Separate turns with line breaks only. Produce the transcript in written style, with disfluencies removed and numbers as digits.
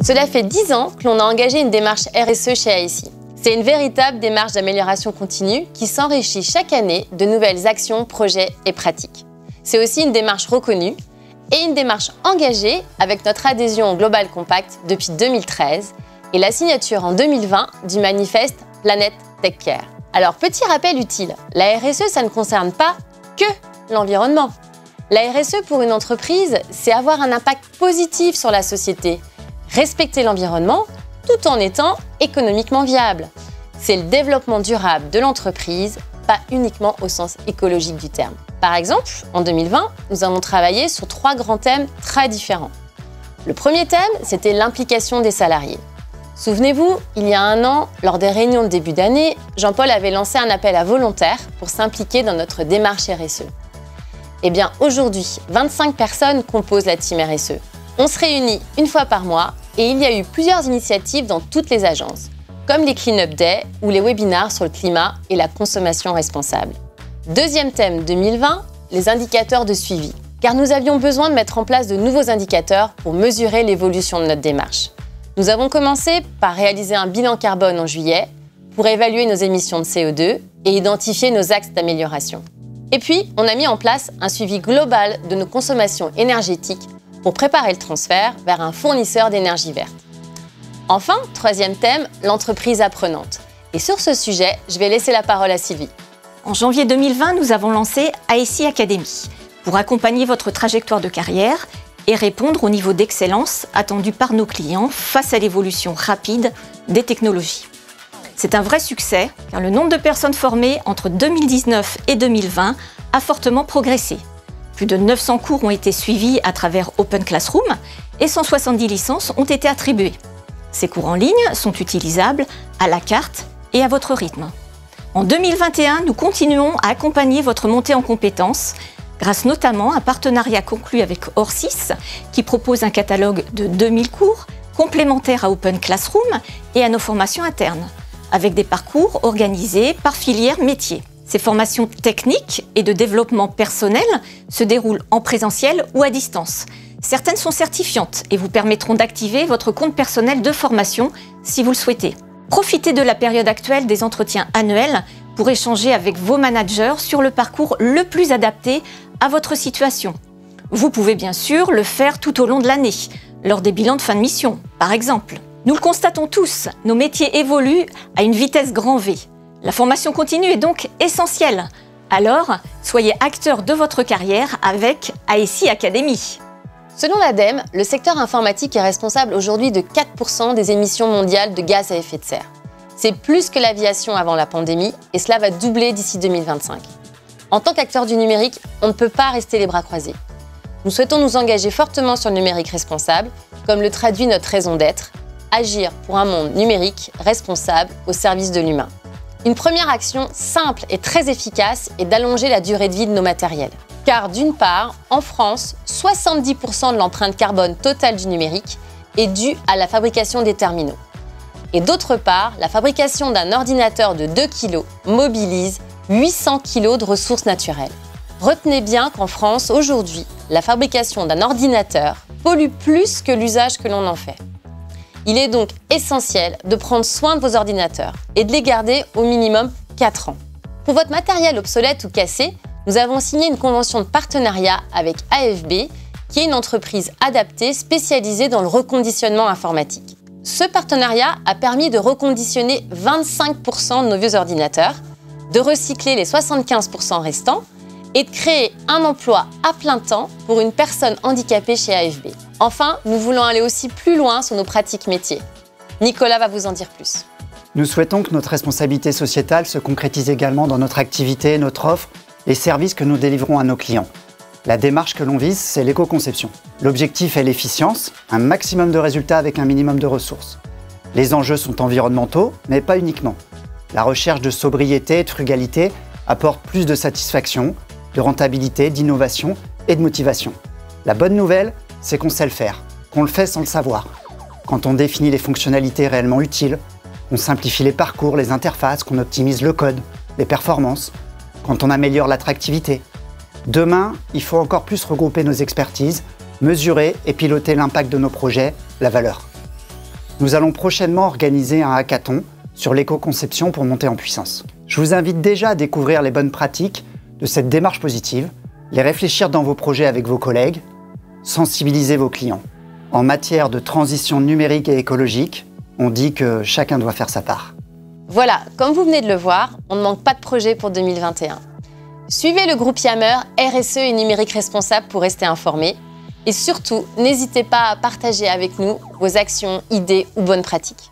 Cela fait 10 ans que l'on a engagé une démarche RSE chez AESI. C'est une véritable démarche d'amélioration continue qui s'enrichit chaque année de nouvelles actions, projets et pratiques. C'est aussi une démarche reconnue et une démarche engagée avec notre adhésion au Global Compact depuis 2013 et la signature en 2020 du manifeste Planète Tech Care. Alors, petit rappel utile, la RSE, ça ne concerne pas que l'environnement. La RSE pour une entreprise, c'est avoir un impact positif sur la société, respecter l'environnement tout en étant économiquement viable. C'est le développement durable de l'entreprise, pas uniquement au sens écologique du terme. Par exemple, en 2020, nous avons travaillé sur 3 grands thèmes très différents. Le premier thème, c'était l'implication des salariés. Souvenez-vous, il y a un an, lors des réunions de début d'année, Jean-Paul avait lancé un appel à volontaires pour s'impliquer dans notre démarche RSE. Eh bien, aujourd'hui, 25 personnes composent la team RSE. On se réunit une fois par mois et il y a eu plusieurs initiatives dans toutes les agences, comme les Clean-up Day ou les webinars sur le climat et la consommation responsable. Deuxième thème 2020, les indicateurs de suivi, car nous avions besoin de mettre en place de nouveaux indicateurs pour mesurer l'évolution de notre démarche. Nous avons commencé par réaliser un bilan carbone en juillet pour évaluer nos émissions de CO2 et identifier nos axes d'amélioration. Et puis, on a mis en place un suivi global de nos consommations énergétiques pour préparer le transfert vers un fournisseur d'énergie verte. Enfin, troisième thème, l'entreprise apprenante. Et sur ce sujet, je vais laisser la parole à Sylvie.
En janvier 2020, nous avons lancé AESI Academy pour accompagner votre trajectoire de carrière et répondre au niveau d'excellence attendu par nos clients face à l'évolution rapide des technologies. C'est un vrai succès car le nombre de personnes formées entre 2019 et 2020 a fortement progressé. Plus de 900 cours ont été suivis à travers Open Classroom et 170 licences ont été attribuées. Ces cours en ligne sont utilisables à la carte et à votre rythme. En 2021, nous continuons à accompagner votre montée en compétences grâce notamment à un partenariat conclu avec Orsys qui propose un catalogue de 2000 cours complémentaires à Open Classroom et à nos formations internes, avec des parcours organisés par filière métier. Ces formations techniques et de développement personnel se déroulent en présentiel ou à distance. Certaines sont certifiantes et vous permettront d'activer votre compte personnel de formation si vous le souhaitez. Profitez de la période actuelle des entretiens annuels pour échanger avec vos managers sur le parcours le plus adapté à votre situation. Vous pouvez bien sûr le faire tout au long de l'année, lors des bilans de fin de mission, par exemple. Nous le constatons tous, nos métiers évoluent à une vitesse grand V. La formation continue est donc essentielle. Alors, soyez acteur de votre carrière avec AESI Academy.
Selon l'ADEME, le secteur informatique est responsable aujourd'hui de 4% des émissions mondiales de gaz à effet de serre. C'est plus que l'aviation avant la pandémie et cela va doubler d'ici 2025. En tant qu'acteur du numérique, on ne peut pas rester les bras croisés. Nous souhaitons nous engager fortement sur le numérique responsable, comme le traduit notre raison d'être, agir pour un monde numérique responsable au service de l'humain. Une première action simple et très efficace est d'allonger la durée de vie de nos matériels. Car d'une part, en France, 70% de l'empreinte carbone totale du numérique est due à la fabrication des terminaux. Et d'autre part, la fabrication d'un ordinateur de 2 kg mobilise 800 kg de ressources naturelles. Retenez bien qu'en France, aujourd'hui, la fabrication d'un ordinateur pollue plus que l'usage que l'on en fait. Il est donc essentiel de prendre soin de vos ordinateurs et de les garder au minimum 4 ans. Pour votre matériel obsolète ou cassé, nous avons signé une convention de partenariat avec AFB, qui est une entreprise adaptée spécialisée dans le reconditionnement informatique. Ce partenariat a permis de reconditionner 25% de nos vieux ordinateurs, de recycler les 75% restants et de créer un emploi à plein temps pour une personne handicapée chez AFB. Enfin, nous voulons aller aussi plus loin sur nos pratiques métiers. Nicolas va vous en dire plus.
Nous souhaitons que notre responsabilité sociétale se concrétise également dans notre activité, notre offre, les services que nous délivrons à nos clients. La démarche que l'on vise, c'est l'éco-conception. L'objectif est l'efficience, un maximum de résultats avec un minimum de ressources. Les enjeux sont environnementaux, mais pas uniquement. La recherche de sobriété et de frugalité apporte plus de satisfaction, de rentabilité, d'innovation et de motivation. La bonne nouvelle, c'est qu'on sait le faire, qu'on le fait sans le savoir. Quand on définit les fonctionnalités réellement utiles, on simplifie les parcours, les interfaces, qu'on optimise le code, les performances, quand on améliore l'attractivité. Demain, il faut encore plus regrouper nos expertises, mesurer et piloter l'impact de nos projets, la valeur. Nous allons prochainement organiser un hackathon sur l'éco-conception pour monter en puissance. Je vous invite déjà à découvrir les bonnes pratiques de cette démarche positive, les réfléchir dans vos projets avec vos collègues, sensibiliser vos clients. En matière de transition numérique et écologique, on dit que chacun doit faire sa part.
Voilà, comme vous venez de le voir, on ne manque pas de projet pour 2021. Suivez le groupe Yammer, RSE et numérique responsable pour rester informé. Et surtout, n'hésitez pas à partager avec nous vos actions, idées ou bonnes pratiques.